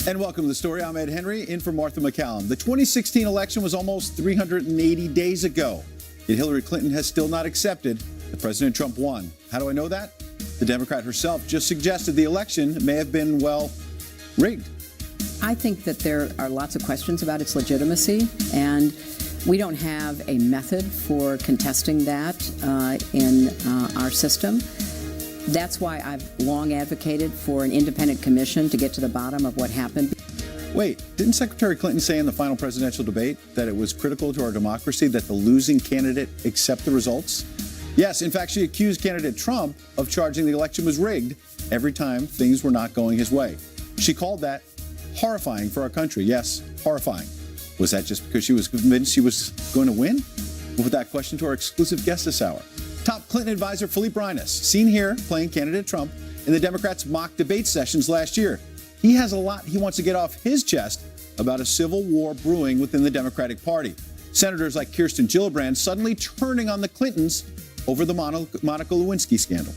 And welcome to The Story. I'm Ed Henry, in for Martha MacCallum. The 2016 election was almost 380 days ago, yet Hillary Clinton has still not accepted that President Trump won. How do I know that? The Democrat herself just suggested the election may have been, well, rigged. I think that there are lots of questions about its legitimacy, and we don't have a method for contesting that in our system. That's why I've long advocated for an independent commission to get to the bottom of what happened. Wait, didn't Secretary Clinton say in the final presidential debate that it was critical to our democracy that the losing candidate accept the results? Yes, in fact, she accused candidate Trump of charging the election was rigged every time things were not going his way. She called that horrifying for our country. Yes, horrifying. Was that just because she was convinced she was going to win? We'll put that question to our exclusive guest this hour. Top Clinton advisor Philippe Reines, seen here playing candidate Trump in the Democrats' mock debate sessions last year. He has a lot he wants to get off his chest about a civil war brewing within the Democratic Party. Senators like Kirsten Gillibrand suddenly turning on the Clintons over the Monica Lewinsky scandal.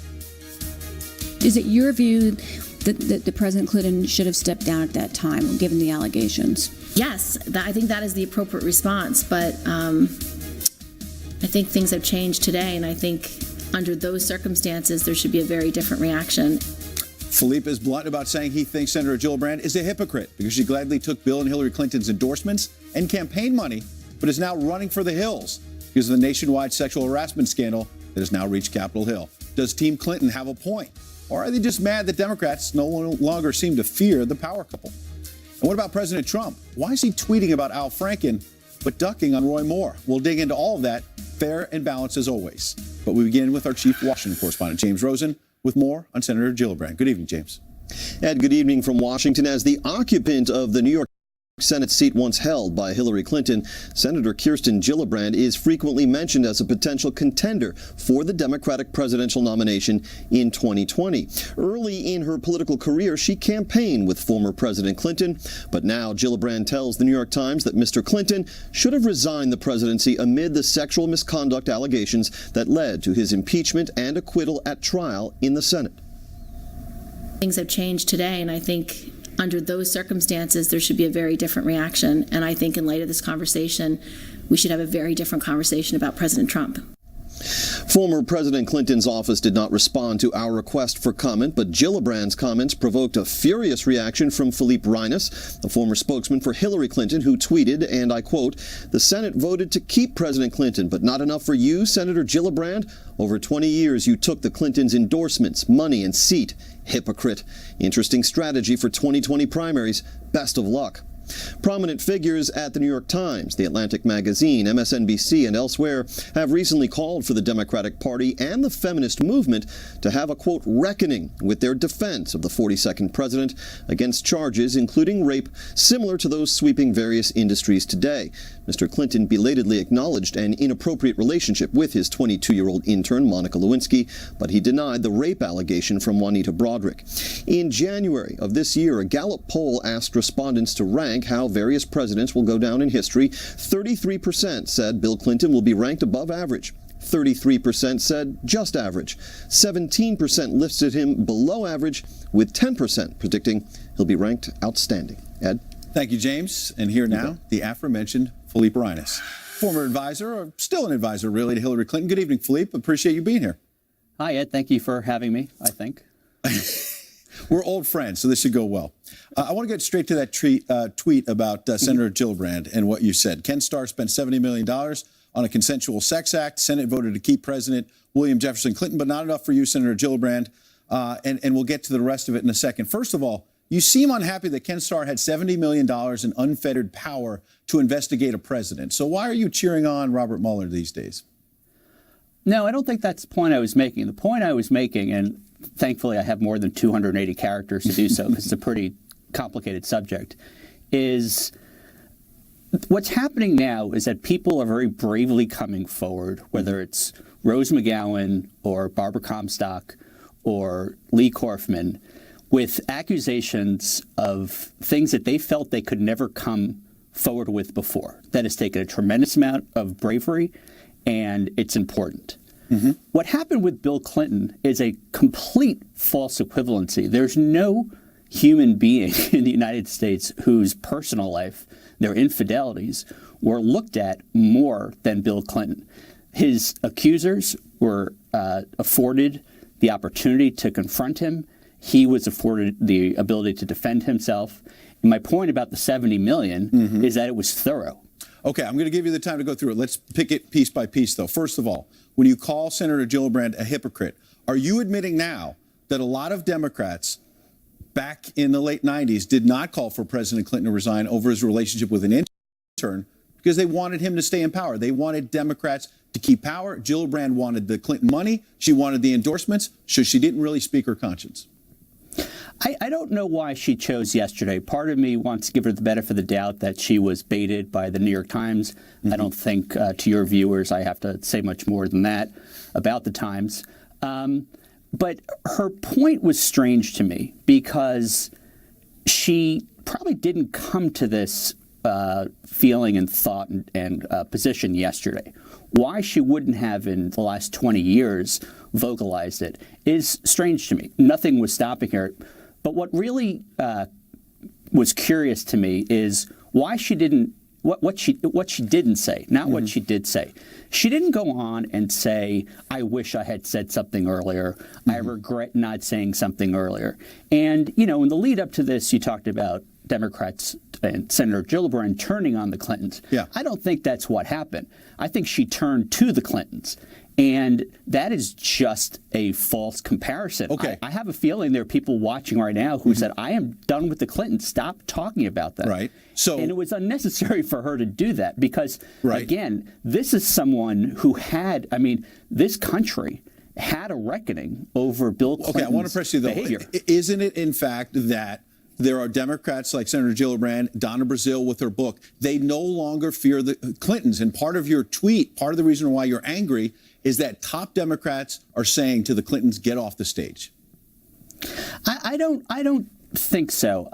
Is it your view that President Clinton should have stepped down at that time, given the allegations? Yes, I think that is the appropriate response, but I think things have changed today, and I think under those circumstances, there should be a very different reaction. Philippe is blunt about saying he thinks Senator Gillibrand is a hypocrite because she gladly took Bill and Hillary Clinton's endorsements and campaign money, but is now running for the hills because of the nationwide sexual harassment scandal that has now reached Capitol Hill. Does Team Clinton have a point? Or are they just mad that Democrats no longer seem to fear the power couple? And what about President Trump? Why is he tweeting about Al Franken but ducking on Roy Moore? We'll dig into all of that, fair and balanced as always. But we begin with our chief Washington correspondent, James Rosen, with more on Senator Gillibrand. Good evening, James. Ed, good evening from Washington. As the occupant of the New York Senate seat once held by Hillary Clinton, Senator Kirsten Gillibrand is frequently mentioned as a potential contender for the Democratic presidential nomination in 2020. Early in her political career, she campaigned with former President Clinton, but now Gillibrand tells the New York Times that Mr. Clinton should have resigned the presidency amid the sexual misconduct allegations that led to his impeachment and acquittal at trial in the Senate. Things have changed today, and I think under those circumstances, there should be a very different reaction. And I think in light of this conversation, we should have a very different conversation about President Trump. Former President Clinton's office did not respond to our request for comment, but Gillibrand's comments provoked a furious reaction from Philippe Reines, the former spokesman for Hillary Clinton, who tweeted, and I quote, "The Senate voted to keep President Clinton, but not enough for you, Senator Gillibrand. Over 20 years, you took the Clintons' endorsements, money, and seat. Hypocrite. Interesting strategy for 2020 primaries. Best of luck." Prominent figures at the New York Times, The Atlantic Magazine, MSNBC, and elsewhere have recently called for the Democratic Party and the feminist movement to have a, quote, reckoning with their defense of the 42nd president against charges including rape similar to those sweeping various industries today. Mr. Clinton belatedly acknowledged an inappropriate relationship with his 22-year-old intern, Monica Lewinsky, but he denied the rape allegation from Juanita Broderick. In January of this year, a Gallup poll asked respondents to rank how various presidents will go down in history. 33% said Bill Clinton will be ranked above average. 33% said just average. 17% listed him below average, with 10% predicting he'll be ranked outstanding. Ed? Thank you, James. And here now, the aforementioned Philippe Reines, former advisor, or still an advisor, really, to Hillary Clinton. Good evening, Philippe. Appreciate you being here. Hi, Ed. Thank you for having me, I think. We're old friends, so this should go well. I want to get straight to that tweet about Senator Gillibrand and what you said. Ken Starr spent $70 million on a consensual sex act. Senate voted to keep President William Jefferson Clinton, but not enough for you, Senator Gillibrand. And we'll get to the rest of it in a second. First of all, you seem unhappy that Ken Starr had $70 million in unfettered power to investigate a president. So why are you cheering on Robert Mueller these days? No, I don't think that's the point I was making. The point I was making, and thankfully I have more than 280 characters to do so because it's a pretty complicated subject, is what's happening now is that people are very bravely coming forward, whether it's Rose McGowan or Barbara Comstock or Lee Korfman, with accusations of things that they felt they could never come forward with before. That has taken a tremendous amount of bravery, and it's important. Mm-hmm. What happened with Bill Clinton is a complete false equivalency. human being in the United States whose personal life, their infidelities, were looked at more than Bill Clinton. His accusers were afforded the opportunity to confront him. He was afforded the ability to defend himself. And my point about the $70 million is that it was thorough. Okay, I'm going to give you the time to go through it. Let's pick it piece by piece, though. First of all, when you call Senator Gillibrand a hypocrite, are you admitting now that a lot of Democrats back in the late 90s did not call for President Clinton to resign over his relationship with an intern because they wanted him to stay in power? They wanted Democrats to keep power. Gillibrand wanted the Clinton money. She wanted the endorsements, so she didn't really speak her conscience. I don't know why she chose yesterday. Part of me wants to give her the benefit of the doubt that she was baited by the New York Times. I don't think, to your viewers, I have to say much more than that about the Times. But her point was strange to me because she probably didn't come to this feeling and thought and position yesterday. Why she wouldn't have in the last 20 years vocalized it is strange to me. Nothing was stopping her. But what really was curious to me is why she didn't, what she didn't say, not what she did say. She didn't go on and say, I wish I had said something earlier. I regret not saying something earlier. And, you know, in the lead up to this, you talked about Democrats and Senator Gillibrand turning on the Clintons. Yeah. I don't think that's what happened. I think she turned to the Clintons. And that is just a false comparison. Okay. I have a feeling there are people watching right now who said, I am done with the Clintons. Stop talking about that. Right. So, and it was unnecessary for her to do that because, right. again, this is someone who had, I mean, this country had a reckoning over Bill Clinton's okay, I want to press you, though. behavior. Isn't it, in fact, that there are Democrats like Senator Gillibrand, Donna Brazile with her book, they no longer fear the Clintons. And part of your tweet, part of the reason why you're angry is that top Democrats are saying to the Clintons, get off the stage. I don't think so.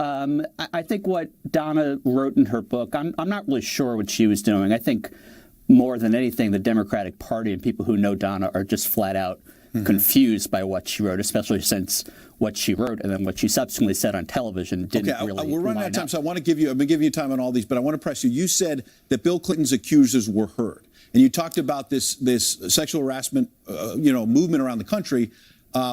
I think what Donna wrote in her book, I'm not really sure what she was doing. I think more than anything, the Democratic Party and people who know Donna are just flat out confused by what she wrote, especially since what she wrote and then what she subsequently said on television didn't really we're running out of time, up. so I want to give you, I've been giving you time on all these, but I want to press you. You said that Bill Clinton's accusers were heard. And you talked about this sexual harassment, movement around the country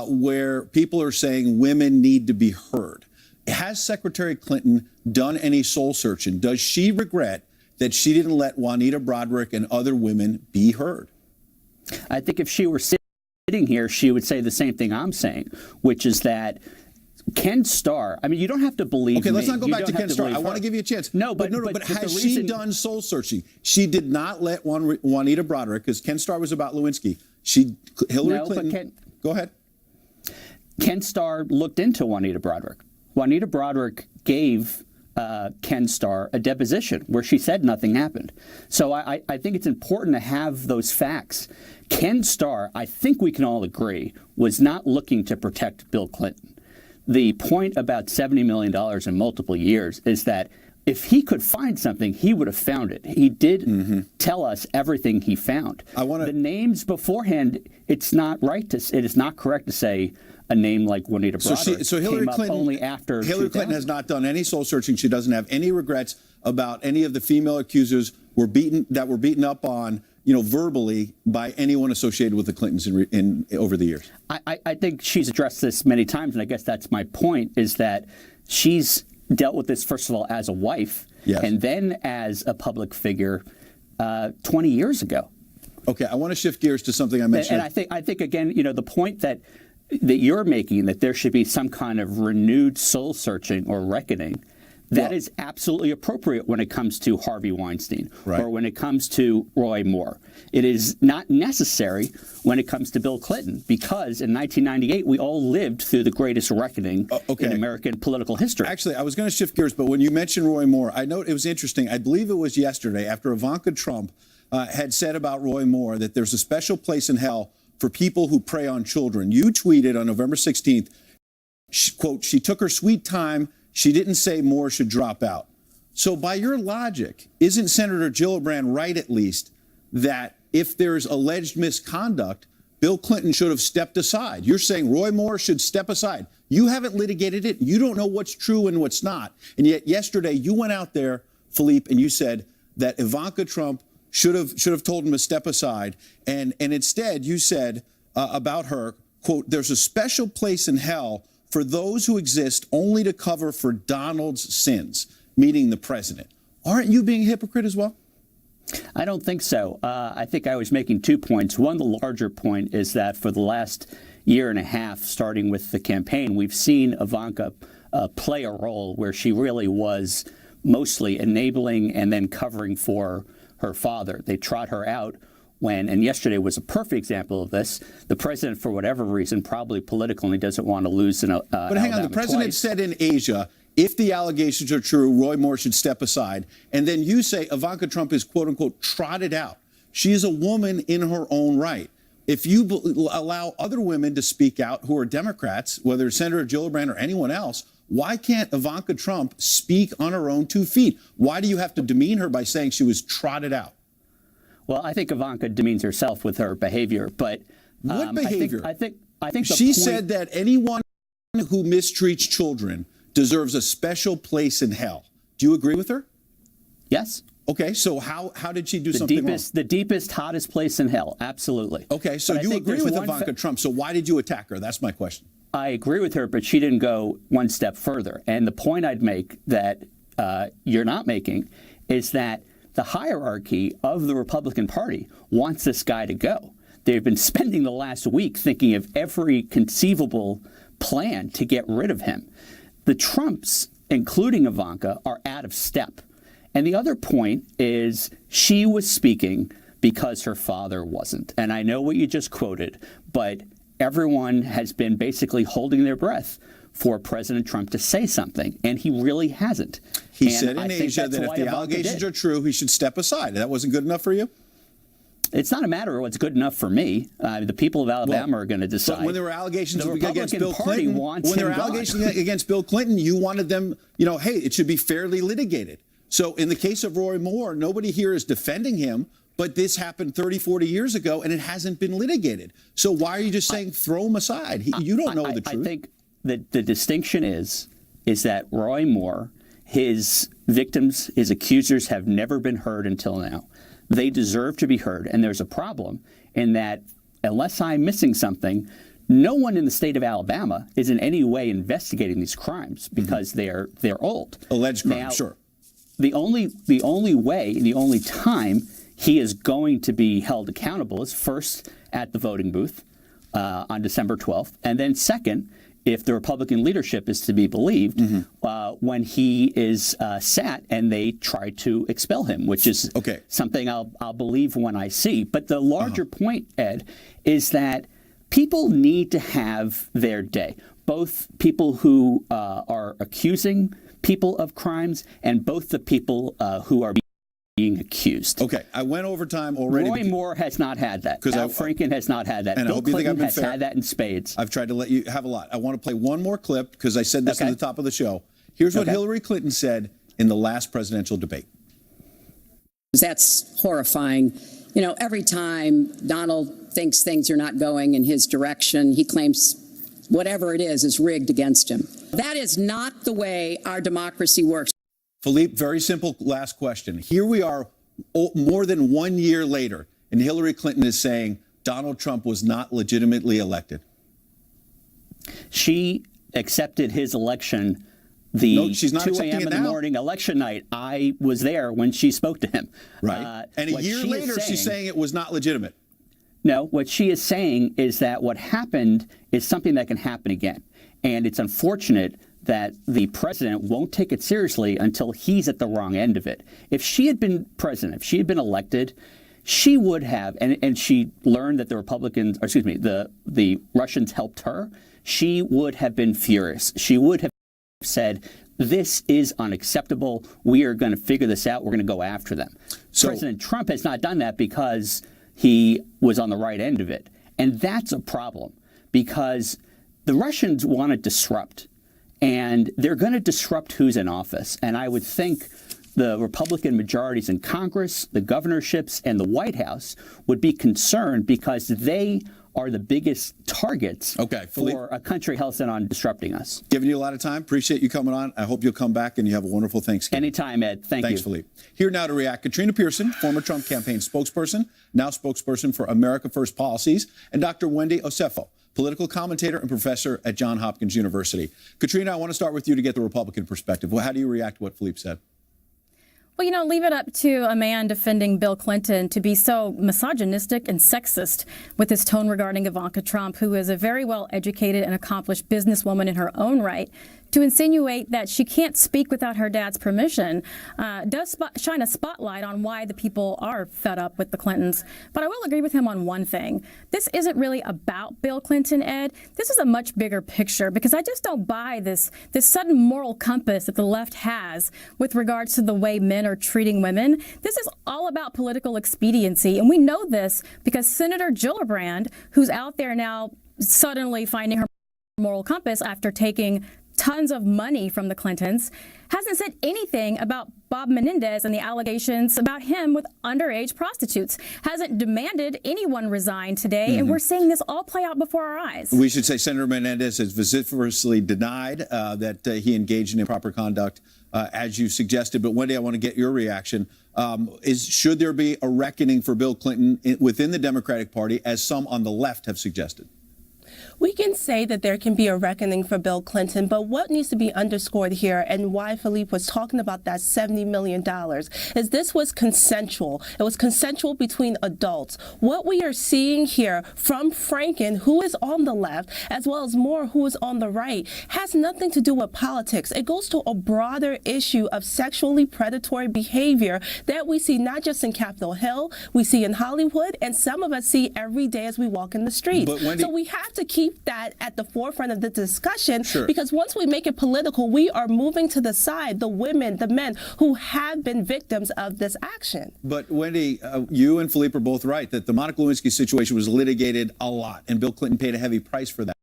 where people are saying women need to be heard. Has Secretary Clinton done any soul searching? Does she regret that she didn't let Juanita Broaddrick and other women be heard? I think if she were sitting here, she would say the same thing I'm saying, which is that Ken Starr, I mean, you don't have to believe Okay, let's me. not go You back to don't have Ken Starr. I believe want to her. give you a chance. But has the she reason- done soul searching? She did not let Juanita Broaddrick, because Ken Starr was about Lewinsky. Hillary No, but Clinton. Go ahead. Ken Starr looked into Juanita Broaddrick. Juanita Broaddrick gave Ken Starr a deposition where she said nothing happened. So I think it's important to have those facts. Ken Starr, I think we can all agree, was not looking to protect Bill Clinton. The point about $70 million in multiple years is that if he could find something, he would have found it. He did tell us everything he found. The names beforehand, it is not correct to say a name like Juanita Broaddrick So Hillary came Clinton, up only after Hillary 2000. Clinton has not done any soul searching. She doesn't have any regrets about any of the female accusers were beaten up on, verbally by anyone associated with the Clintons over the years. I think she's addressed this many times, and I guess that's my point, is that she's dealt with this, first of all, as a wife, Yes. and then as a public figure 20 years ago. Okay, I want to shift gears to something I mentioned. And I think again, the point that you're making, that there should be some kind of renewed soul searching or reckoning, that is absolutely appropriate when it comes to Harvey Weinstein or when it comes to Roy Moore. It is not necessary when it comes to Bill Clinton, because in 1998 we all lived through the greatest reckoning in American political history. Actually, I was going to shift gears, but when you mentioned Roy Moore, I know it was interesting. I believe it was yesterday after Ivanka Trump had said about Roy Moore that there's a special place in hell for people who prey on children. You tweeted on November 16th, quote, she took her sweet time. She didn't say Moore should drop out. So by your logic, isn't Senator Gillibrand right, at least, that if there's alleged misconduct, Bill Clinton should have stepped aside. You're saying Roy Moore should step aside. You haven't litigated it. You don't know what's true and what's not. And yet yesterday you went out there, Philippe, and you said that Ivanka Trump should have told him to step aside. And instead you said about her, quote, there's a special place in hell for those who exist only to cover for Donald's sins, meaning the president. Aren't you being a hypocrite as well? I don't think so. I think I was making 2 points. One, the larger point is that for the last year and a half, starting with the campaign, we've seen Ivanka play a role where she really was mostly enabling and then covering for her father. They trot her out when, and yesterday was a perfect example of this, the president, for whatever reason, probably political, and he doesn't want to lose in But hang on, the president said in Asia, if the allegations are true, Roy Moore should step aside. And then you say Ivanka Trump is, quote unquote, trotted out. She is a woman in her own right. If you allow other women to speak out who are Democrats, whether it's Senator Gillibrand or anyone else, why can't Ivanka Trump speak on her own 2 feet? Why do you have to demean her by saying she was trotted out? Well, I think Ivanka demeans herself with her behavior, but what behavior? I think she said that anyone who mistreats children deserves a special place in hell. Do you agree with her? Yes. Okay, so how did she do something wrong? The deepest, hottest place in hell. Absolutely. Okay, so you agree with Ivanka Trump. So why did you attack her? That's my question. I agree with her, but she didn't go one step further. And the point I'd make that you're not making is that the hierarchy of the Republican Party wants this guy to go. They've been spending the last week thinking of every conceivable plan to get rid of him. The Trumps, including Ivanka, are out of step. And the other point is she was speaking because her father wasn't. And I know what you just quoted, but everyone has been basically holding their breath for President Trump to say something, and he really hasn't. He said in Asia that if the allegations are true, he should step aside. That wasn't good enough for you? It's not a matter of what's good enough for me. The people of Alabama are going to decide. But when there were allegations against Bill Party Clinton, when there were allegations against Bill Clinton, you wanted them, hey, it should be fairly litigated. So in the case of Roy Moore, nobody here is defending him, but this happened 30, 40 years ago, and it hasn't been litigated. So why are you just saying throw him aside? You don't know the truth. I think that the distinction is that Roy Moore, his victims, his accusers have never been heard until now. They deserve to be heard, and there's a problem in that unless I'm missing something, no one in the state of Alabama is in any way investigating these crimes because they're old. Alleged crimes, now, sure. The only time he is going to be held accountable is first at the voting booth on December 12th, and then second, if the Republican leadership is to be believed, when he is sat and they try to expel him, which is something I'll believe when I see. But the larger point, Ed, is that people need to have their day. Both people who are accusing people of crimes and both the people who are being accused. Okay, I went over time already. Roy Moore has not had that. Al Franken has not had that. Bill Clinton has had that in spades. I've tried to let you have a lot. I want to play one more clip because I said this at the top of the show. Here's what Hillary Clinton said in the last presidential debate. That's horrifying. Every time Donald thinks things are not going in his direction, he claims whatever it is rigged against him. That is not the way our democracy works. Philippe, very simple last question. Here we are more than 1 year later, and Hillary Clinton is saying Donald Trump was not legitimately elected. She accepted his election she's not 2 a.m. in the morning election night. I was there when she spoke to him. Right. And a year later, she's saying it was not legitimate. No, what she is saying is that what happened is something that can happen again. And it's unfortunate that the president won't take it seriously until he's at the wrong end of it. If she had been president, if she had been elected, she would have, and she learned that the Republicans, or excuse me, the Russians helped her, she would have been furious. She would have said, this is unacceptable. We are going to figure this out. We're going to go after them. So, President Trump has not done that because he was on the right end of it. And that's a problem because the Russians want to disrupt. And they're going to disrupt who's in office. And I would think the Republican majorities in Congress, the governorships, and the White House would be concerned because they are the biggest targets for a country hell bent on disrupting us. Giving you a lot of time. Appreciate you coming on. I hope you'll come back and you have a wonderful Thanksgiving. Anytime, Ed. Thanks, Philippe. Here now to react, Katrina Pearson, former Trump campaign spokesperson, now spokesperson for America First Policies, and Dr. Wendy Osefo, political commentator and professor at Johns Hopkins University. Katrina, I want to start with you to get the Republican perspective. Well, how do you react to what Philippe said? Well, leave it up to a man defending Bill Clinton to be so misogynistic and sexist with his tone regarding Ivanka Trump, who is a very well-educated and accomplished businesswoman in her own right, to insinuate that she can't speak without her dad's permission does shine a spotlight on why the people are fed up with the Clintons. But I will agree with him on one thing. This isn't really about Bill Clinton, Ed. This is a much bigger picture, because I just don't buy this sudden moral compass that the left has with regards to the way men are treating women. This is all about political expediency, and we know this because Senator Gillibrand, who's out there now suddenly finding her moral compass after taking tons of money from the Clintons, hasn't said anything about Bob Menendez and the allegations about him with underage prostitutes, hasn't demanded anyone resign today, and we're seeing this all play out before our eyes. We should say Senator Menendez has vociferously denied that he engaged in improper conduct, as you suggested. But Wendy, I want to get your reaction. Should there be a reckoning for Bill Clinton within the Democratic Party, as some on the left have suggested? We can say that there can be a reckoning for Bill Clinton, but what needs to be underscored here, and why Philippe was talking about that $70 million, is this was consensual. It was consensual between adults. What we are seeing here from Franken, who is on the left, as well as Moore, who is on the right, has nothing to do with politics. It goes to a broader issue of sexually predatory behavior that we see not just in Capitol Hill, we see in Hollywood, and some of us see every day as we walk in the streets. But Wendy, so we have to keep that at the forefront of the discussion, because once we make it political, we are moving to the side the women, the men who have been victims of this action. But Wendy, you and Philippe are both right that the Monica Lewinsky situation was litigated a lot, and Bill Clinton paid a heavy price for that.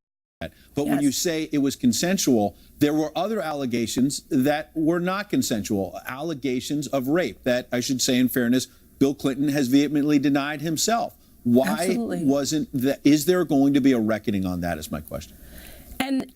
But when you say it was consensual, there were other allegations that were not consensual, allegations of rape that, I should say in fairness, Bill Clinton has vehemently denied himself. Why wasn't that? Is there going to be a reckoning on that, is my question. And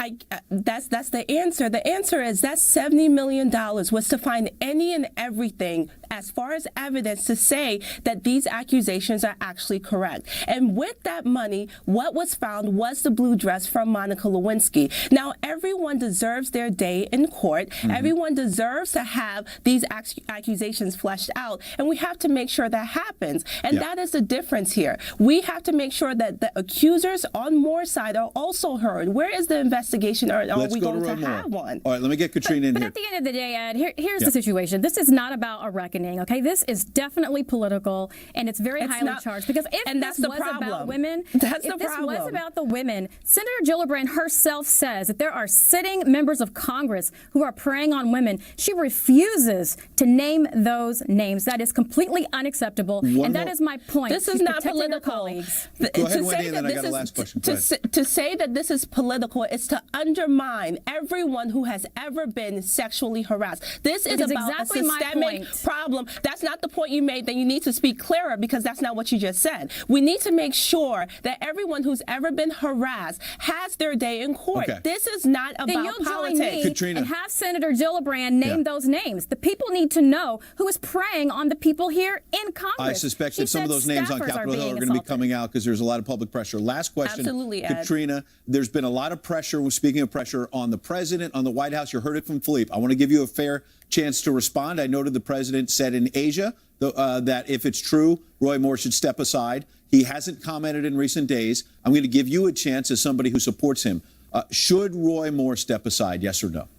that's the answer. The answer is that $70 million was to find any and everything as far as evidence to say that these accusations are actually correct. And with that money, what was found was the blue dress from Monica Lewinsky. Now, everyone deserves their day in court. Everyone deserves to have these accusations fleshed out. And we have to make sure that happens. And that is the difference here. We have to make sure that the accusers on Moore's side are also heard. Where is the investigation, or are we going to have one? All right, let me get Katrina in but here. At the end of the day, Ed, here's the situation. This is not about a reckoning, okay? This is definitely political, and it's very highly charged. Because if this was about women, was about the women, Senator Gillibrand herself says that there are sitting members of Congress who are preying on women. She refuses to name those names. That is completely unacceptable, and that is my point. This is not political. Go ahead, Wendy, and then I got a last question. To say that this is political is to undermine everyone who has ever been sexually harassed. This is about a systemic problem. That's not the point you made. Then you need to speak clearer, because that's not what you just said. We need to make sure that everyone who's ever been harassed has their day in court. This is not about politics. Join me Katrina, and have Senator Gillibrand name those names. The people need to know who is preying on the people here in Congress. I suspect that some of those names on Capitol Hill are going to be coming out because there's a lot of public pressure. Last question, Katrina. There's been a lot of pressure, speaking of pressure, on the president, on the White House. You heard it from Philippe. I want to give you a fair chance to respond. I noted the president said in Asia that if it's true, Roy Moore should step aside. He hasn't commented in recent days. I'm going to give you a chance as somebody who supports him. Should Roy Moore step aside, yes or no?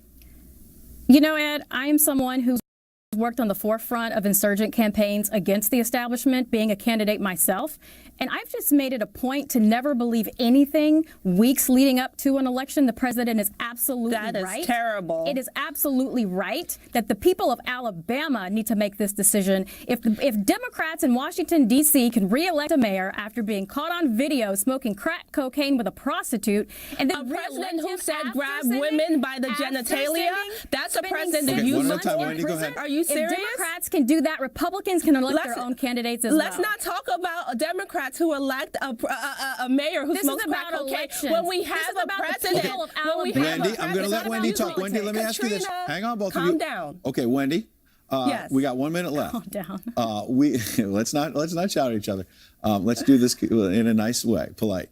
You know, Ed, I am someone who's worked on the forefront of insurgent campaigns against the establishment, being a candidate myself. And I've just made it a point to never believe anything weeks leading up to an election. The president is absolutely right. That is terrible. It is absolutely right that the people of Alabama need to make this decision. If Democrats in Washington, D.C. can reelect a mayor after being caught on video smoking crack cocaine with a prostitute, and then a president who said grab women by the genitalia, that's a president that you support? Are you serious? If Democrats can do that, Republicans can elect their own candidates as well. Let's not talk about a Democrat Democrats who elect a mayor who This smokes is crack about cocaine elections. when we This have is a about the president? people of When we have a Wendy, I'm going to let president- Wendy talk. Wendy, let me ask you this. Katrina, Hang on, both of calm you. down. Okay, Wendy. Yes. We got 1 minute left. Calm down. Let's not shout at each other. Let's do this in a nice way, polite.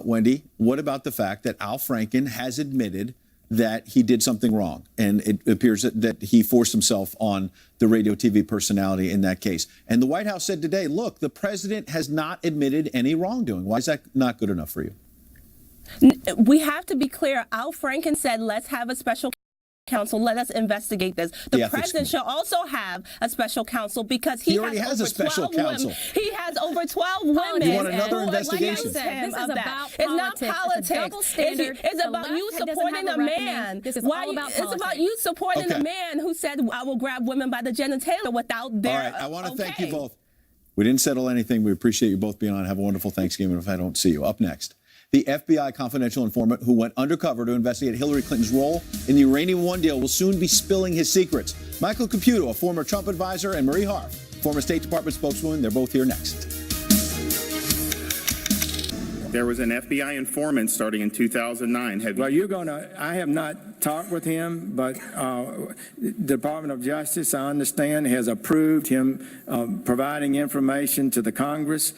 Wendy, what about the fact that Al Franken has admitted that he did something wrong, and it appears that he forced himself on the radio TV personality in that case? And the White House said today, look, the president has not admitted any wrongdoing. Why is that not good enough for you? We have to be clear. Al Franken said, let's have a special counsel. Let us investigate this. The president should also have a special counsel because he already has a special counsel. He has over 12 women. You want another who investigation? accuse him This is of that. about It's not politics. politics. It's a double standard. It's The about left you doesn't supporting have a a reckoning. man. This is all about It's about politics. you supporting Okay. a man who said, I will grab women by the genitalia without their All right, I want to thank you okay. both. We didn't settle anything. We appreciate you both being on. Have a wonderful Thanksgiving if I don't see you. Up next, the FBI confidential informant who went undercover to investigate Hillary Clinton's role in the Uranium One deal will soon be spilling his secrets. Michael Caputo, a former Trump advisor, and Marie Harf, former State Department spokeswoman. They're both here next. There was an FBI informant starting in 2009. Well, I have not talked with him, but the Department of Justice, I understand, has approved him providing information to the Congress.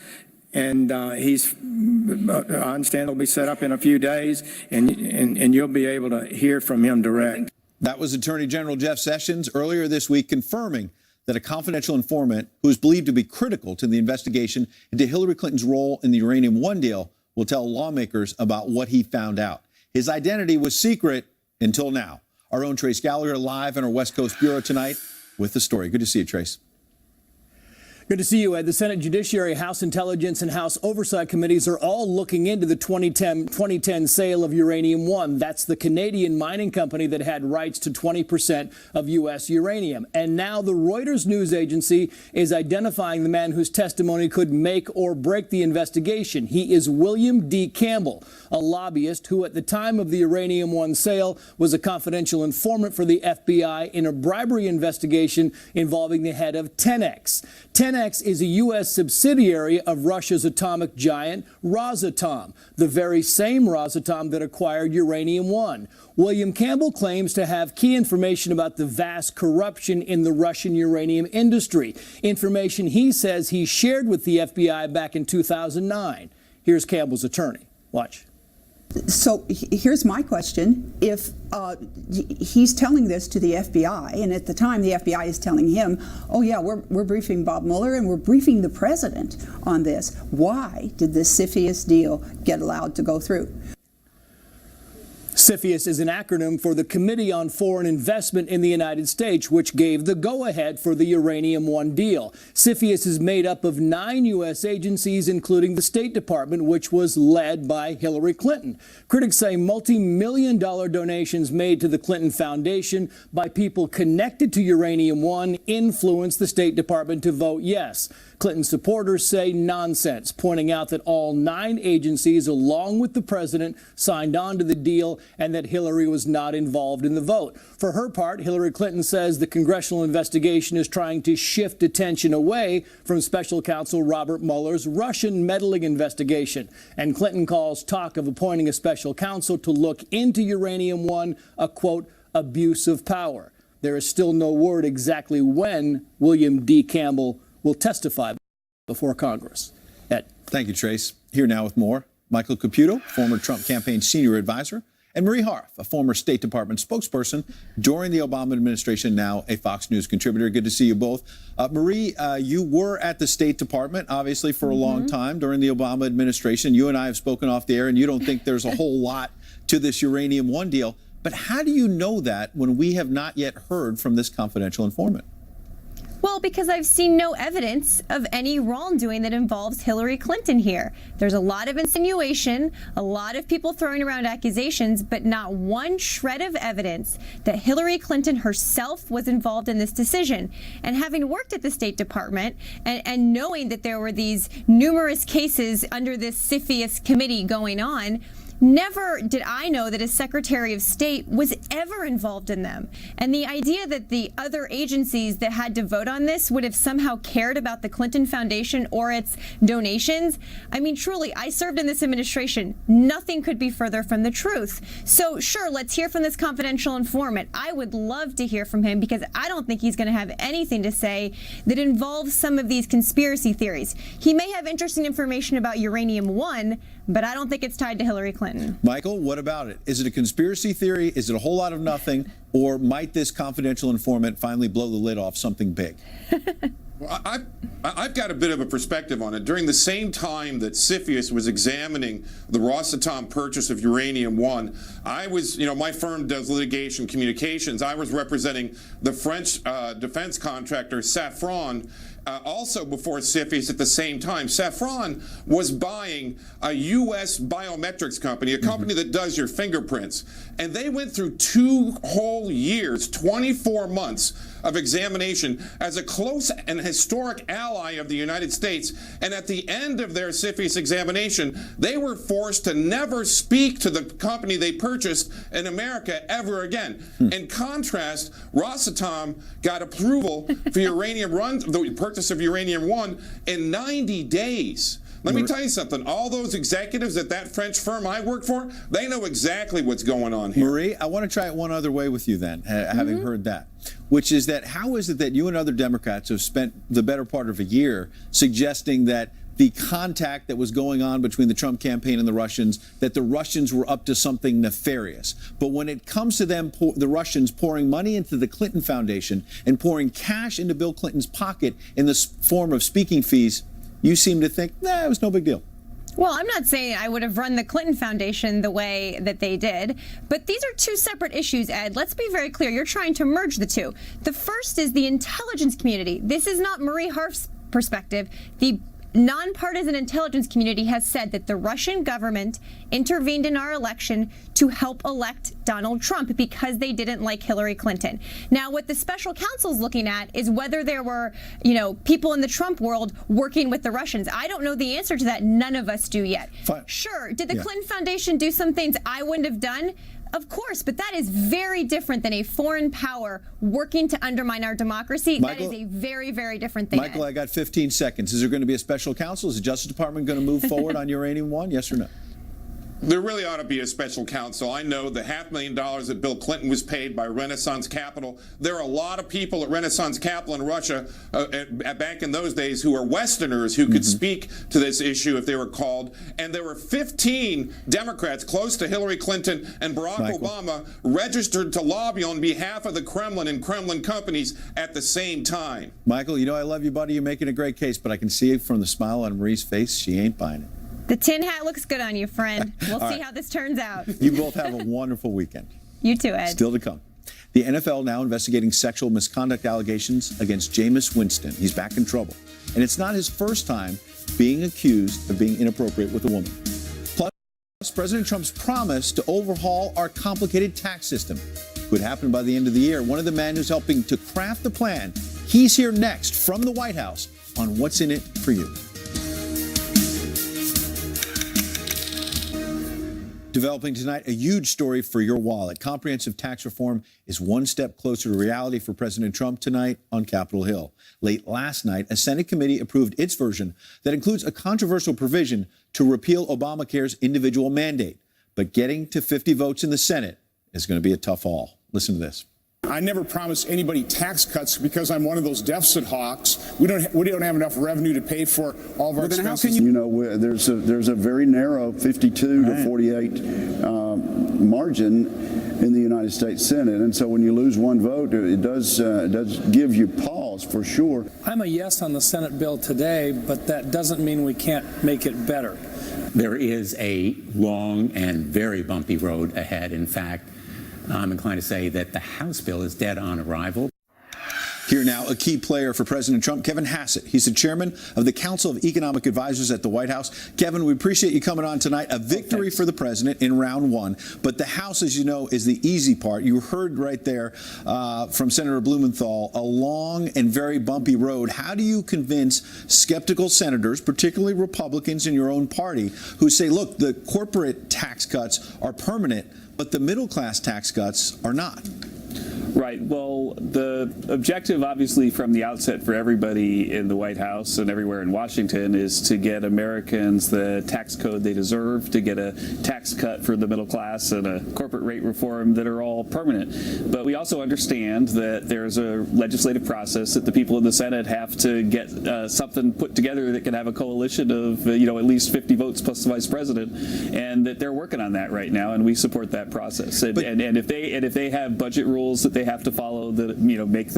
And I understand it'll be set up in a few days, and you'll be able to hear from him direct. That was Attorney General Jeff Sessions earlier this week confirming that a confidential informant who is believed to be critical to the investigation into Hillary Clinton's role in the Uranium One deal will tell lawmakers about what he found out. His identity was secret until now. Our own Trace Gallagher live in our West Coast Bureau tonight with the story. Good to see you, Trace. Good to see you, Ed. The Senate Judiciary, House Intelligence, and House Oversight Committees are all looking into the 2010 sale of Uranium One. That's the Canadian mining company that had rights to 20% of U.S. uranium. And now the Reuters news agency is identifying the man whose testimony could make or break the investigation. He is William D. Campbell, a lobbyist who at the time of the Uranium One sale was a confidential informant for the FBI in a bribery investigation involving the head of 10X. 10X is a U.S. subsidiary of Russia's atomic giant Rosatom, the very same Rosatom that acquired Uranium One. William Campbell claims to have key information about the vast corruption in the Russian uranium industry, information he says he shared with the FBI back in 2009. Here's Campbell's attorney. Watch. So here's my question. If he's telling this to the FBI, and at the time the FBI is telling him, oh yeah, we're briefing Bob Mueller and we're briefing the president on this, why did this CFIUS deal get allowed to go through? CFIUS is an acronym for the Committee on Foreign Investment in the United States, which gave the go-ahead for the Uranium One deal. CFIUS is made up of 9 U.S. agencies, including the State Department, which was led by Hillary Clinton. Critics say multi-million-dollar donations made to the Clinton Foundation by people connected to Uranium One influenced the State Department to vote yes. Clinton supporters say nonsense, pointing out that all 9 agencies, along with the president, signed on to the deal and that Hillary was not involved in the vote. For her part, Hillary Clinton says the congressional investigation is trying to shift attention away from special counsel Robert Mueller's Russian meddling investigation. And Clinton calls talk of appointing a special counsel to look into Uranium One a, quote, abuse of power. There is still no word exactly when William D. Campbell will testify before Congress. Ed. Thank you, Trace. Here now with more, Michael Caputo, former Trump campaign senior advisor, and Marie Harf, a former State Department spokesperson during the Obama administration, now a Fox News contributor. Good to see you both. Marie, you were at the State Department, obviously, for a long time during the Obama administration. You and I have spoken off the air, and you don't think there's a whole lot to this Uranium One deal. But how do you know that when we have not yet heard from this confidential informant? Well, because I've seen no evidence of any wrongdoing that involves Hillary Clinton here. There's a lot of insinuation, a lot of people throwing around accusations, but not one shred of evidence that Hillary Clinton herself was involved in this decision. And having worked at the State Department and knowing that there were these numerous cases under this CFIUS committee going on, Never did I know that a Secretary of State was ever involved in them. And the idea that the other agencies that had to vote on this would have somehow cared about the Clinton Foundation or its donations, I mean, truly, I served in this administration. Nothing could be further from the truth. So sure, let's hear from this confidential informant. I would love to hear from him because I don't think he's going to have anything to say that involves some of these conspiracy theories. He may have interesting information about Uranium One, but I don't think it's tied to Hillary Clinton. Michael, what about it? Is it a conspiracy theory? Is it a whole lot of nothing? Or might this confidential informant finally blow the lid off something big? Well, I've got a bit of a perspective on it. During the same time that CFIUS was examining the Rosatom purchase of Uranium One, I was, my firm does litigation communications. I was representing the French defense contractor Safran, also before CFIUS at the same time. Safran was buying a U.S. biometrics company, a company that does your fingerprints. And they went through 2 whole years, 24 months of examination as a close and historic ally of the United States. And at the end of their CFIUS examination, they were forced to never speak to the company they purchased in America ever again. In contrast, Rosatom got approval for the purchase of Uranium One in 90 days. Let me tell you something. All those executives at that French firm I work for, they know exactly what's going on here. Marie, I want to try it one other way with you then, having heard that, which is that how is it that you and other Democrats have spent the better part of a year suggesting that the contact that was going on between the Trump campaign and the Russians, that the Russians were up to something nefarious. But when it comes to them, the Russians pouring money into the Clinton Foundation and pouring cash into Bill Clinton's pocket in the form of speaking fees, you seem to think, it was no big deal. Well, I'm not saying I would have run the Clinton Foundation the way that they did, but these are 2 separate issues, Ed. Let's be very clear. You're trying to merge the 2. The first is the intelligence community. This is not Marie Harf's perspective. The nonpartisan intelligence community has said that the Russian government intervened in our election to help elect Donald Trump because they didn't like Hillary Clinton. Now, what the special counsel is looking at is whether there were, people in the Trump world working with the Russians. I don't know the answer to that. None of us do yet. Fine. Sure. Did the Clinton Foundation do some things I wouldn't have done? Of course, but that is very different than a foreign power working to undermine our democracy. Michael, that is a very, very different thing. Michael, I got 15 seconds. Is there going to be a special counsel? Is the Justice Department going to move forward on Uranium One? Yes or no? There really ought to be a special counsel. I know the $500,000 that Bill Clinton was paid by Renaissance Capital. There are a lot of people at Renaissance Capital in Russia back in those days who are Westerners who could speak to this issue if they were called. And there were 15 Democrats close to Hillary Clinton and Barack Obama registered to lobby on behalf of the Kremlin and Kremlin companies at the same time. Michael, I love you, buddy. You're making a great case, but I can see from the smile on Marie's face, she ain't buying it. The tin hat looks good on you, friend. We'll see how this turns out. You both have a wonderful weekend. You too, Ed. Still to come. The NFL now investigating sexual misconduct allegations against Jameis Winston. He's back in trouble. And it's not his first time being accused of being inappropriate with a woman. Plus, President Trump's promise to overhaul our complicated tax system could happen by the end of the year. One of the men who's helping to craft the plan, he's here next from the White House on What's in It for You. Developing tonight, a huge story for your wallet. Comprehensive tax reform is one step closer to reality for President Trump tonight on Capitol Hill. Late last night, a Senate committee approved its version that includes a controversial provision to repeal Obamacare's individual mandate. But getting to 50 votes in the Senate is going to be a tough haul. Listen to this. I never promise anybody tax cuts because I'm one of those deficit hawks. We don't have enough revenue to pay for all of our expenses. There's a very narrow 52 to 48 margin in the United States Senate, and so when you lose one vote, it does give you pause for sure. I'm a yes on the Senate bill today, but that doesn't mean we can't make it better. There is a long and very bumpy road ahead. In fact, I'm inclined to say that the House bill is dead on arrival. Here now, a key player for President Trump, Kevin Hassett. He's the chairman of the Council of Economic Advisors at the White House. Kevin, we appreciate you coming on tonight. A victory for the president in round one. But the House, as you know, is the easy part. You heard right there from Senator Blumenthal, a long and very bumpy road. How do you convince skeptical senators, particularly Republicans in your own party, who say, look, the corporate tax cuts are permanent, but the middle class tax cuts are not? Right. Well, the objective, obviously, from the outset for everybody in the White House and everywhere in Washington is to get Americans the tax code they deserve, to get a tax cut for the middle class and a corporate rate reform that are all permanent. But we also understand that there's a legislative process that the people in the Senate have to get something put together that can have a coalition of, at least 50 votes plus the vice president, and that they're working on that right now, and we support that process. And if they have budget rules that they have to follow that make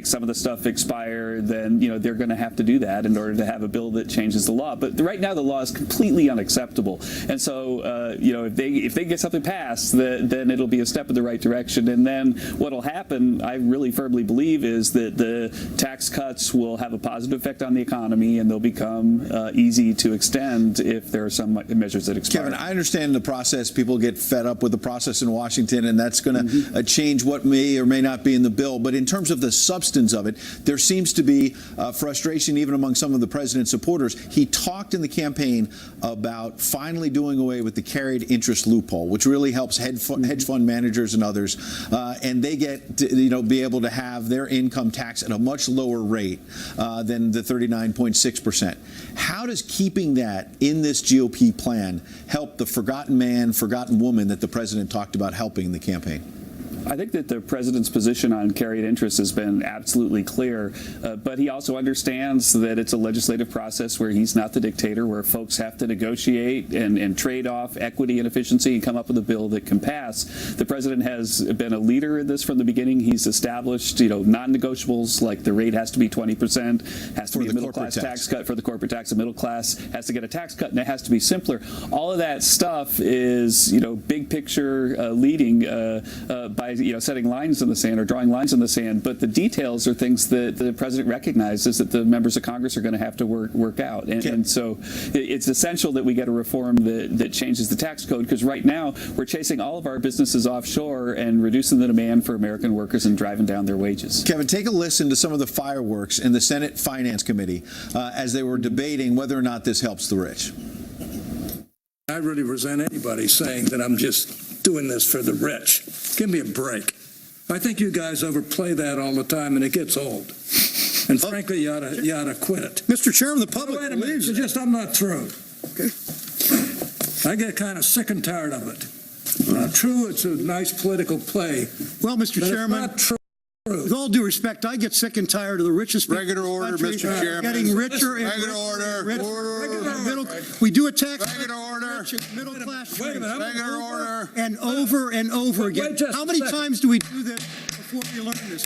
some of the stuff expire, then they're going to have to do that in order to have a bill that changes the law. But right now the law is completely unacceptable, and so if they get something passed, then it'll be a step in the right direction. And then what'll happen, I really firmly believe, is that the tax cuts will have a positive effect on the economy, and they'll become easy to extend if there are some measures that expire. Kevin, I understand the process. People get fed up with the process in Washington, and that's going to change what may or may not be in the bill. But in terms of the substance of it, there seems to be frustration even among some of the president's supporters. He talked in the campaign about finally doing away with the carried interest loophole, which really helps hedge fund managers and others, and they get to, be able to have their income tax at a much lower rate than the 39.6%. How does keeping that in this GOP plan help the forgotten man, forgotten woman that the president talked about helping in the campaign? I think that the president's position on carried interest has been absolutely clear, but he also understands that it's a legislative process where he's not the dictator, where folks have to negotiate and trade off equity and efficiency and come up with a bill that can pass. The president has been a leader in this from the beginning. He's established, non-negotiables, like the rate has to be 20%, has to be a middle-class tax cut for the corporate tax. The middle class has to get a tax cut, and it has to be simpler. All of that stuff is, big picture leading by setting lines in the sand or drawing lines in the sand, but the details are things that the president recognizes that the members of Congress are going to have to work out. And so it's essential that we get a reform that changes the tax code, because right now we're chasing all of our businesses offshore and reducing the demand for American workers and driving down their wages. Kevin, take a listen to some of the fireworks in the Senate Finance Committee as they were debating whether or not this helps the rich. I really resent anybody saying that I'm just doing this for the rich. Give me a break. I think you guys overplay that all the time, and it gets old. And frankly, you ought to quit it. Mr. Chairman, the public believes it. I'm not through. Okay. I get kind of sick and tired of it. True, it's a nice political play. Well, Mr. Chairman, it's not true. With all due respect, I get sick and tired of the richest people Regular order, country Mr. Chairman. getting richer and Regular order. We do a tax Regular order. middle class Regular order. and over again. How many times do we do this before we learn this?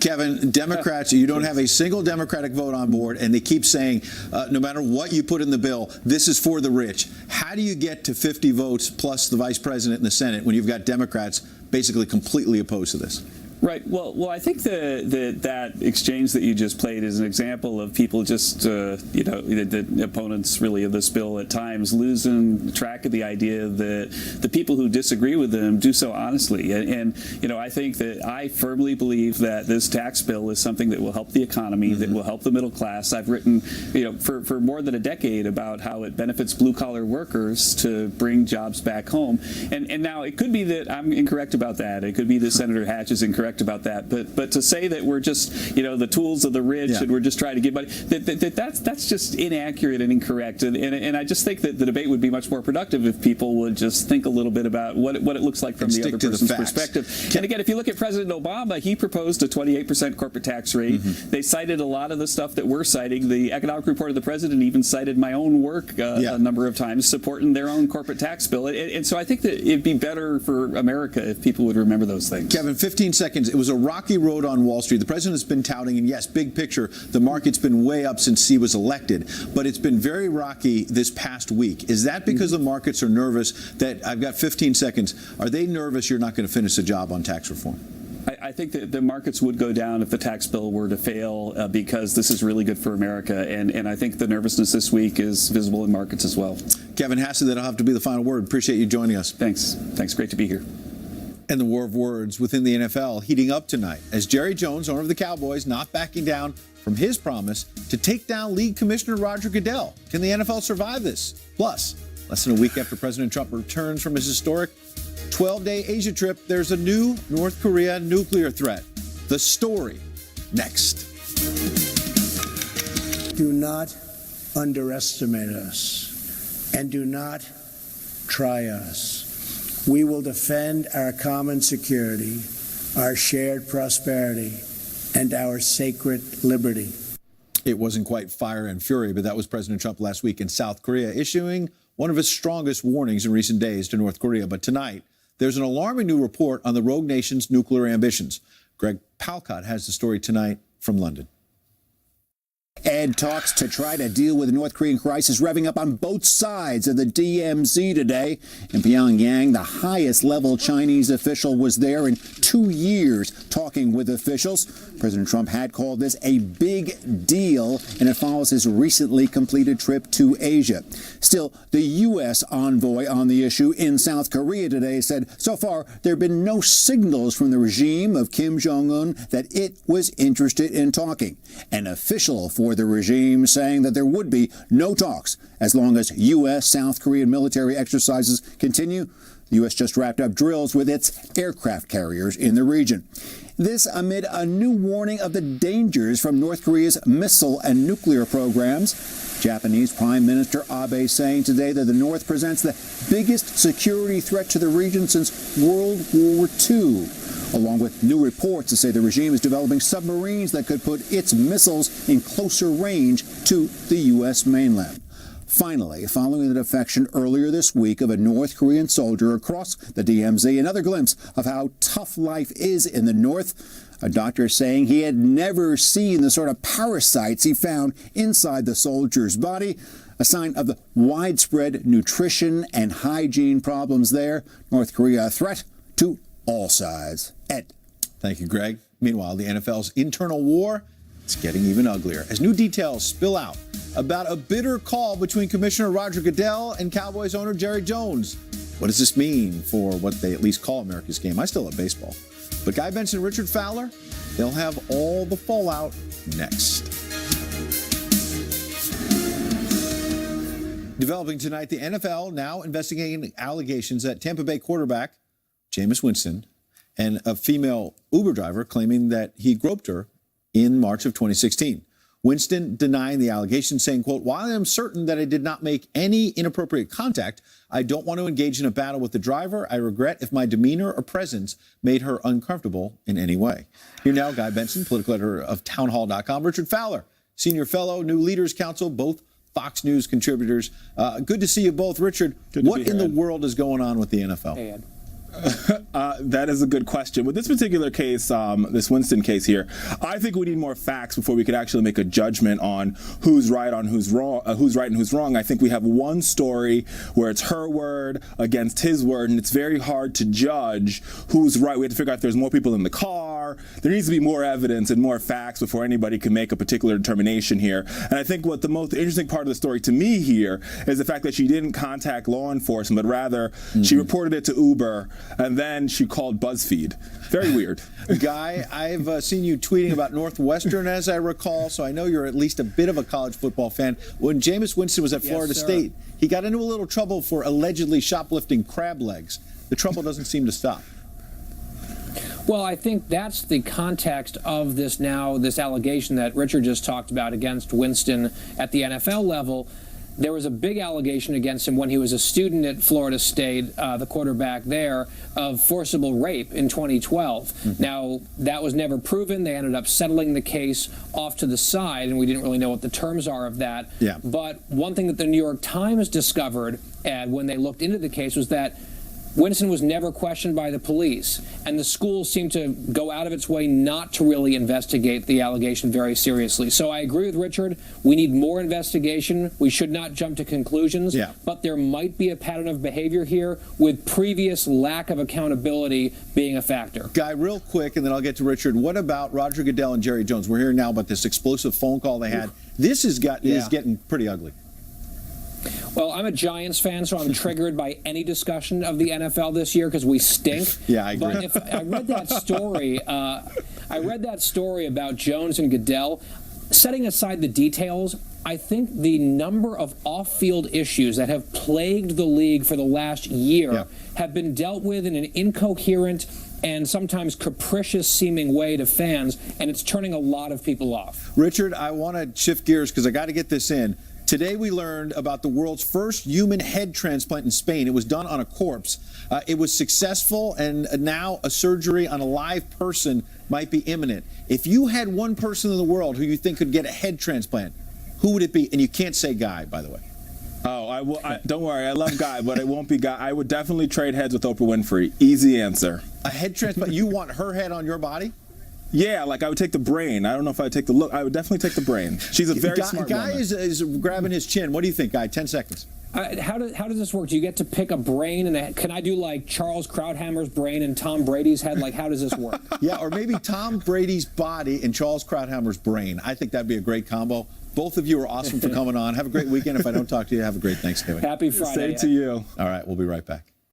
Kevin, Democrats, you don't have a single Democratic vote on board, and they keep saying, no matter what you put in the bill, this is for the rich. How do you get to 50 votes plus the vice president in the Senate when you've got Democrats basically completely opposed to this? Right. Well, I think that exchange that you just played is an example of people just, the opponents really of this bill at times losing track of the idea that the people who disagree with them do so honestly. And I think that I firmly believe that this tax bill is something that will help the economy, that will help the middle class. I've written, for more than a decade about how it benefits blue-collar workers to bring jobs back home. And now it could be that I'm incorrect about that. It could be that Senator Hatch is incorrect about that, but to say that we're just the tools of the rich and we're just trying to give money, that's just inaccurate and incorrect. And I just think that the debate would be much more productive if people would just think a little bit about what it looks like from the other person's perspective. And again, if you look at President Obama, he proposed a 28% corporate tax rate. They cited a lot of the stuff that we're citing. The economic report of the president even cited my own work a number of times supporting their own corporate tax bill. And so I think that it'd be better for America if people would remember those things. Kevin, 15 seconds. It was a rocky road on Wall Street. The president has been touting, and yes, big picture, the market's been way up since he was elected, but it's been very rocky this past week. Is that because the markets are nervous that, I've got 15 seconds, are they nervous you're not going to finish the job on tax reform? I think that the markets would go down if the tax bill were to fail because this is really good for America. And I think the nervousness this week is visible in markets as well. Kevin Hassett, that'll have to be the final word. Appreciate you joining us. Thanks. Great to be here. And the war of words within the NFL heating up tonight as Jerry Jones, owner of the Cowboys, not backing down from his promise to take down League Commissioner Roger Goodell. Can the NFL survive this? Plus, less than a week after President Trump returns from his historic 12-day Asia trip, there's a new North Korea nuclear threat. The story next. Do not underestimate us and do not try us. We will defend our common security, our shared prosperity, and our sacred liberty. It wasn't quite fire and fury, but that was President Trump last week in South Korea, issuing one of his strongest warnings in recent days to North Korea. But tonight, there's an alarming new report on the rogue nation's nuclear ambitions. Greg Palcott has the story tonight from London. And talks to try to deal with the North Korean crisis revving up on both sides of the DMZ today. In Pyongyang, the highest level Chinese official was there in 2 years talking with officials. President Trump had called this a big deal, and it follows his recently completed trip to Asia. Still, the U.S. envoy on the issue in South Korea today said so far there have been no signals from the regime of Kim Jong-un that it was interested in talking. An official for the regime saying that there would be no talks as long as U.S.-South Korean military exercises continue. The U.S. just wrapped up drills with its aircraft carriers in the region. This amid a new warning of the dangers from North Korea's missile and nuclear programs. Japanese Prime Minister Abe saying today that the North presents the biggest security threat to the region since World War II, along with new reports that say the regime is developing submarines that could put its missiles in closer range to the U.S. mainland. Finally, following the defection earlier this week of a North Korean soldier across the DMZ, another glimpse of how tough life is in the North. A doctor saying he had never seen the sort of parasites he found inside the soldier's body, a sign of the widespread nutrition and hygiene problems there. North Korea a threat to all sides. Ed. Thank you, Greg. Meanwhile, the NFL's internal war, it's getting even uglier as new details spill out about a bitter call between Commissioner Roger Goodell and Cowboys owner Jerry Jones. What does this mean for what they at least call America's game? I still love baseball. But Guy Benson and Richard Fowler, they'll have all the fallout next. Developing tonight, the NFL now investigating allegations that Tampa Bay quarterback Jameis Winston and a female Uber driver claiming that he groped her in March of 2016. Winston denying the allegation, saying, quote, "While I am certain that I did not make any inappropriate contact, I don't want to engage in a battle with the driver. I regret if my demeanor or presence made her uncomfortable in any way." Here now, Guy Benson, political editor of townhall.com. Richard Fowler, senior fellow, New Leaders Council, both Fox News contributors. Good to see you both. Richard, what in the world is going on with the NFL? Hey, Ed. That is a good question. With this particular case, this Winston case here, I think we need more facts before we could actually make a judgment on who's right and who's wrong. I think we have one story where it's her word against his word, and it's very hard to judge who's right. We have to figure out if there's more people in the car. There needs to be more evidence and more facts before anybody can make a particular determination here. And I think what the most interesting part of the story to me here is the fact that she didn't contact law enforcement, but rather she reported it to Uber, and then she called BuzzFeed. Very weird. Guy, I've seen you tweeting about Northwestern, as I recall, so I know you're at least a bit of a college football fan. When Jameis Winston was at Florida State, he got into a little trouble for allegedly shoplifting crab legs. The trouble doesn't seem to stop. Well, I think that's the context of this allegation that Richard just talked about against Winston at the NFL level. There was a big allegation against him when he was a student at Florida State, the quarterback there, of forcible rape in 2012. Mm-hmm. Now, that was never proven. They ended up settling the case off to the side, and we didn't really know what the terms are of that. Yeah. But one thing that the New York Times discovered, Ed, when they looked into the case was that Winston was never questioned by the police, and the school seemed to go out of its way not to really investigate the allegation very seriously. So I agree with Richard. We need more investigation. We should not jump to conclusions, but there might be a pattern of behavior here with previous lack of accountability being a factor. Guy, real quick, and then I'll get to Richard. What about Roger Goodell and Jerry Jones? We're hearing now about this explosive phone call they had. This is getting pretty ugly. Well, I'm a Giants fan, so I'm triggered by any discussion of the NFL this year because we stink. Yeah, I agree. But if I read that story, about Jones and Goodell. Setting aside the details, I think the number of off-field issues that have plagued the league for the last year have been dealt with in an incoherent and sometimes capricious-seeming way to fans, and it's turning a lot of people off. Richard, I want to shift gears because I got to get this in. Today we learned about the world's first human head transplant in Spain. It was done on a corpse. It was successful, and now a surgery on a live person might be imminent. If you had one person in the world who you think could get a head transplant, who would it be? And you can't say Guy, by the way. Oh, don't worry. I love Guy, but it won't be Guy. I would definitely trade heads with Oprah Winfrey. Easy answer. A head transplant? You want her head on your body? Yeah, like I would take the brain. I don't know if I would take the look. I would definitely take the brain. She's a very smart woman. Guy is grabbing his chin. What do you think, Guy? 10 seconds. How does this work? Do you get to pick a brain, and can I do like Charles Krauthammer's brain and Tom Brady's head? Like, how does this work? Yeah, or maybe Tom Brady's body and Charles Krauthammer's brain. I think that'd be a great combo. Both of you are awesome for coming on. Have a great weekend. If I don't talk to you, have a great Thanksgiving. Happy Friday. Same to you. All right, we'll be right back.